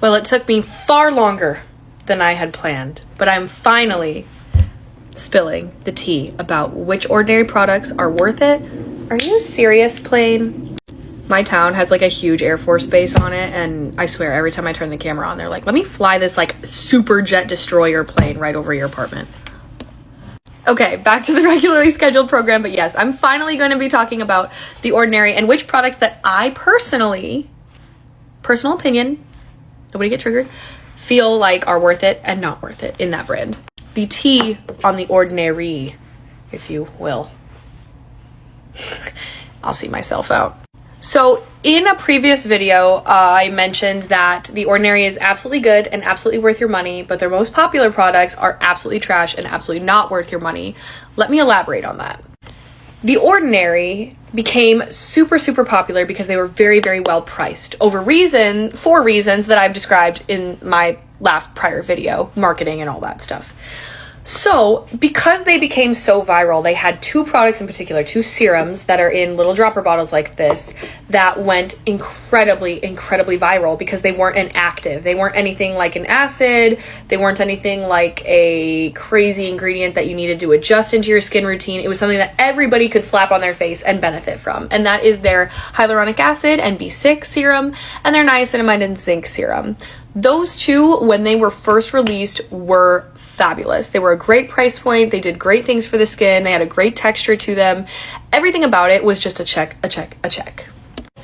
Well, it took me far longer than I had planned, but I'm finally spilling the tea about which Ordinary products are worth it. Are you serious, plane? My town has like a huge Air Force base on it, and I swear every time I turn the camera on, they're like, let me fly this like super jet destroyer plane right over your apartment. Okay, back to the regularly scheduled program, but yes, I'm finally going to be talking about The Ordinary and which products that I personally, personal opinion, nobody get triggered, feel like are worth it and not worth it in that brand. The tea on The Ordinary, if you will. I'll see myself out. So in a previous video, I mentioned that The Ordinary is absolutely good and absolutely worth your money, but their most popular products are absolutely trash and absolutely not worth your money. Let me elaborate on that. The Ordinary became super, super popular because they were very, very well priced for reasons that I've described in my last prior video, marketing and all that stuff. So because they became so viral, they had two products in particular, two serums that are in little dropper bottles like this that went incredibly, incredibly viral because they weren't an active. They weren't anything like an acid. They weren't anything like a crazy ingredient that you needed to adjust into your skin routine. It was something that everybody could slap on their face and benefit from. And that is their hyaluronic acid and B6 serum and their niacinamide and zinc serum. Those two, when they were first released, were fabulous. They were a great price point. They did great things for the skin. They had a great texture to them. Everything about it was just a check, a check, a check.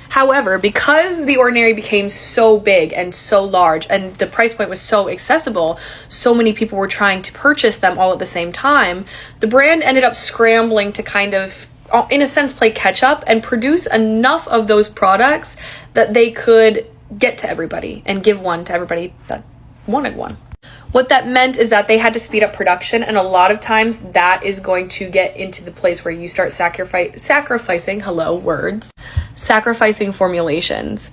However, because The Ordinary became so big and so large and the price point was so accessible, so many people were trying to purchase them all at the same time, the brand ended up scrambling to kind of, in a sense, play catch up and produce enough of those products that they could get to everybody and give one to everybody that wanted one. What that meant is that they had to speed up production, and a lot of times that is going to get into the place where you start sacrificing formulations.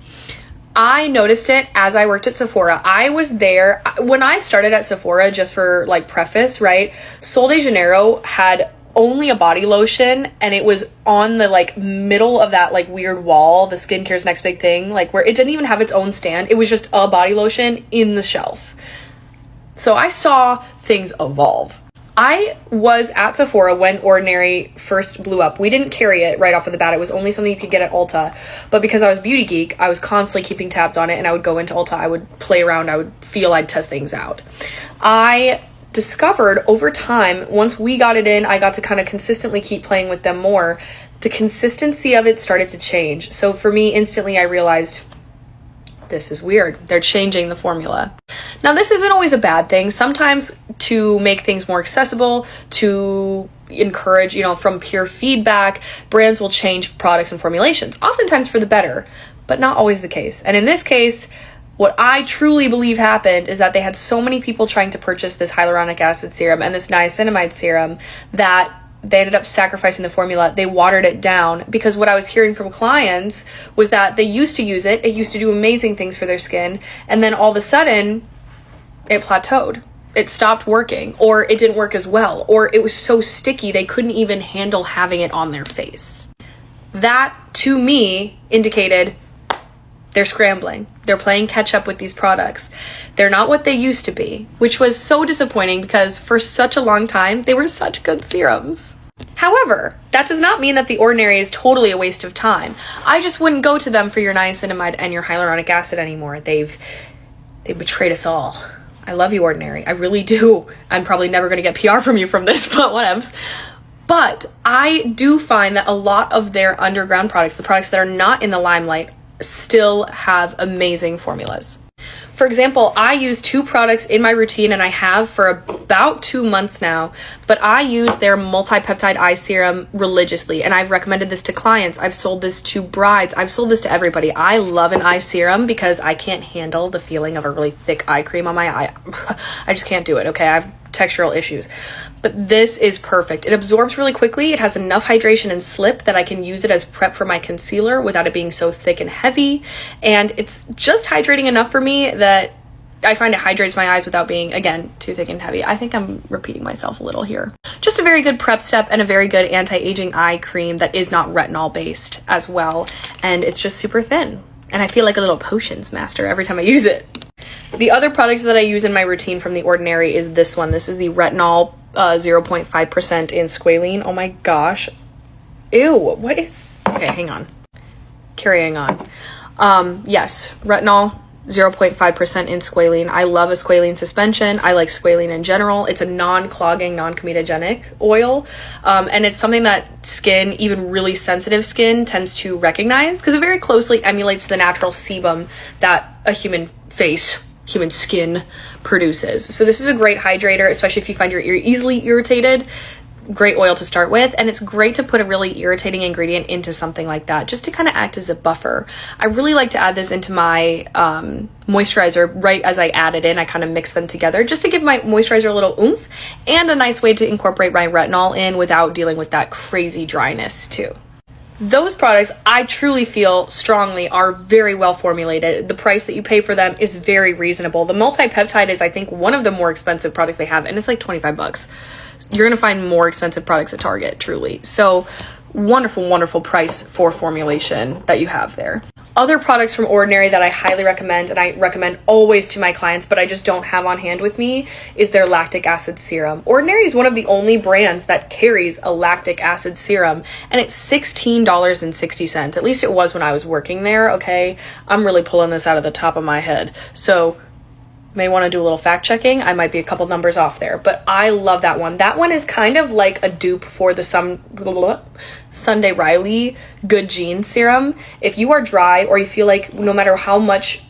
I noticed it as I worked at Sephora. I was there when I started at Sephora, just for like preface, right? Sol de Janeiro had only a body lotion, and it was on the like middle of that like weird wall, the skincare's next big thing, like where it didn't even have its own stand. It was just a body lotion in the shelf. So I saw things evolve. I was at Sephora when Ordinary first blew up. We didn't carry it right off of the bat. It was only something you could get at Ulta. But because I was a beauty geek, I was constantly keeping tabs on it, and I would go into Ulta, I would play around, I would feel I'd test things out. I discovered over time, once we got it in, I got to kind of consistently keep playing with them more. The consistency of it started to change. So for me, instantly I realized, this is weird. They're changing the formula. Now, this isn't always a bad thing. Sometimes to make things more accessible, to encourage, from peer feedback, brands will change products and formulations, oftentimes for the better, but not always the case. And in this case, what I truly believe happened is that they had so many people trying to purchase this hyaluronic acid serum and this niacinamide serum that they ended up sacrificing the formula. They watered it down, because what I was hearing from clients was that they used to use it. It used to do amazing things for their skin. And then all of a sudden it plateaued. It stopped working, or it didn't work as well, or it was so sticky they couldn't even handle having it on their face. That to me indicated they're scrambling. They're playing catch up with these products. They're not what they used to be, which was so disappointing because for such a long time, they were such good serums. However, that does not mean that The Ordinary is totally a waste of time. I just wouldn't go to them for your niacinamide and your hyaluronic acid anymore. They betrayed us all. I love you, Ordinary. I really do. I'm probably never going to get PR from you from this, but whatevs. But I do find that a lot of their underground products, the products that are not in the limelight, still have amazing formulas. For example, I use two products in my routine, and I have for about 2 months now, but I use their multi-peptide eye serum religiously, and I've recommended this to clients. I've sold this to brides. I've sold this to everybody. I love an eye serum because I can't handle the feeling of a really thick eye cream on my eye. I just can't do it, okay? I have textural issues. But this is perfect. It absorbs really quickly. It has enough hydration and slip that I can use it as prep for my concealer without it being so thick and heavy. And it's just hydrating enough for me that I find it hydrates my eyes without being, again, too thick and heavy. I think I'm repeating myself a little here. Just a very good prep step and a very good anti-aging eye cream that is not retinol based as well. And it's just super thin. And I feel like a little potions master every time I use it. The other product that I use in my routine from The Ordinary is this one. This is the retinol 0.5% in squalene. Oh my gosh. Ew, what is... Okay, hang on. Carrying on. Yes, retinol 0.5% in squalene. I love a squalene suspension. I like squalene in general. It's a non-clogging, non-comedogenic oil. And it's something that skin, even really sensitive skin, tends to recognize because it very closely emulates the natural sebum that a human skin produces. So this is a great hydrator, especially if you find your ear easily irritated. Great oil to start with, and it's great to put a really irritating ingredient into something like that just to kind of act as a buffer. I really like to add this into my moisturizer right as I add it in. I kind of mix them together just to give my moisturizer a little oomph and a nice way to incorporate my retinol in without dealing with that crazy dryness too. Those products, I truly feel strongly, are very well formulated. The price that you pay for them is very reasonable. The multi-peptide is, I think, one of the more expensive products they have, and it's like 25 bucks. You're going to find more expensive products at Target, truly. So wonderful, wonderful price for formulation that you have there. Other products from Ordinary that I highly recommend, and I recommend always to my clients, but I just don't have on hand with me, is their lactic acid serum. Ordinary is one of the only brands that carries a lactic acid serum, and it's $16.60. At least it was when I was working there, okay? I'm really pulling this out of the top of my head. So may want to do a little fact checking. I might be a couple numbers off there, but I love that one. That one is kind of like a dupe for the Sunday Riley Good Genes serum. If you are dry or you feel like no matter how much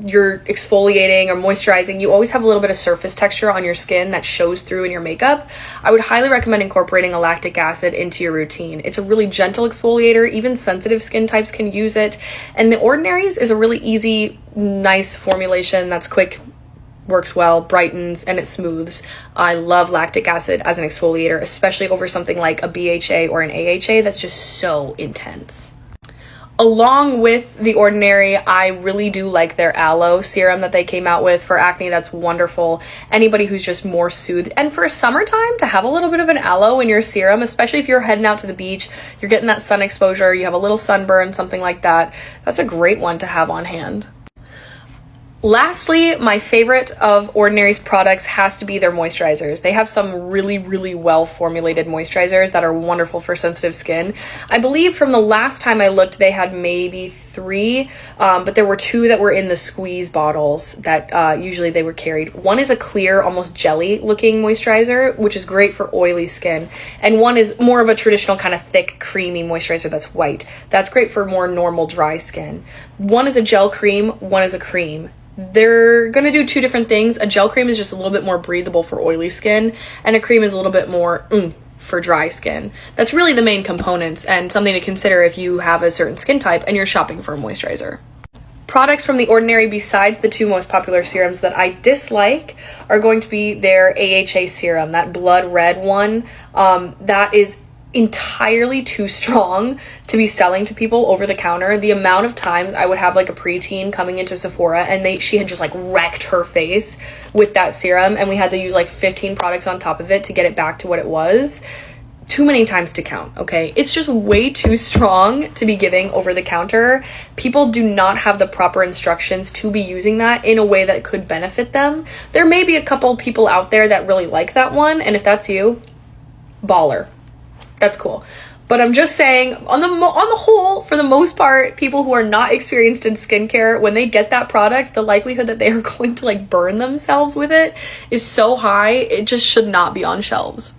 you're exfoliating or moisturizing, you always have a little bit of surface texture on your skin that shows through in your makeup, I would highly recommend incorporating a lactic acid into your routine. It's a really gentle exfoliator. Even sensitive skin types can use it. And the Ordinary's is a really easy, nice formulation that's quick, works well, brightens, and it smooths. I love lactic acid as an exfoliator, especially over something like a BHA or an AHA that's just so intense. Along with The Ordinary, I really do like their aloe serum that they came out with for acne. That's wonderful. Anybody who's just more soothed. And for summertime, to have a little bit of an aloe in your serum, especially if you're heading out to the beach, you're getting that sun exposure, you have a little sunburn, something like that, that's a great one to have on hand. Lastly, my favorite of Ordinary's products has to be their moisturizers. They have some really, really well formulated moisturizers that are wonderful for sensitive skin. I believe from the last time I looked, they had maybe 3, but there were 2 that were in the squeeze bottles that usually they were carried. One is a clear, almost jelly looking moisturizer, which is great for oily skin. And one is more of a traditional kind of thick, creamy moisturizer that's white. That's great for more normal dry skin. One is a gel cream, one is a cream. They're going to do 2 different things. A gel cream is just a little bit more breathable for oily skin, and a cream is a little bit more for dry skin. That's really the main components and something to consider if you have a certain skin type and you're shopping for a moisturizer. Products from The Ordinary besides the 2 most popular serums that I dislike are going to be their AHA serum, that blood red one. That is entirely too strong to be selling to people over the counter. The amount of times I would have like a preteen coming into Sephora and she had just like wrecked her face with that serum, and we had to use like 15 products on top of it to get it back to what it was. Too many times to count, okay? It's just way too strong to be giving over the counter. People do not have the proper instructions to be using that in a way that could benefit them. There may be a couple people out there that really like that one, and if that's you, baller. That's cool. But I'm just saying, on the whole, for the most part, people who are not experienced in skincare, when they get that product, the likelihood that they are going to like burn themselves with it is so high, it just should not be on shelves.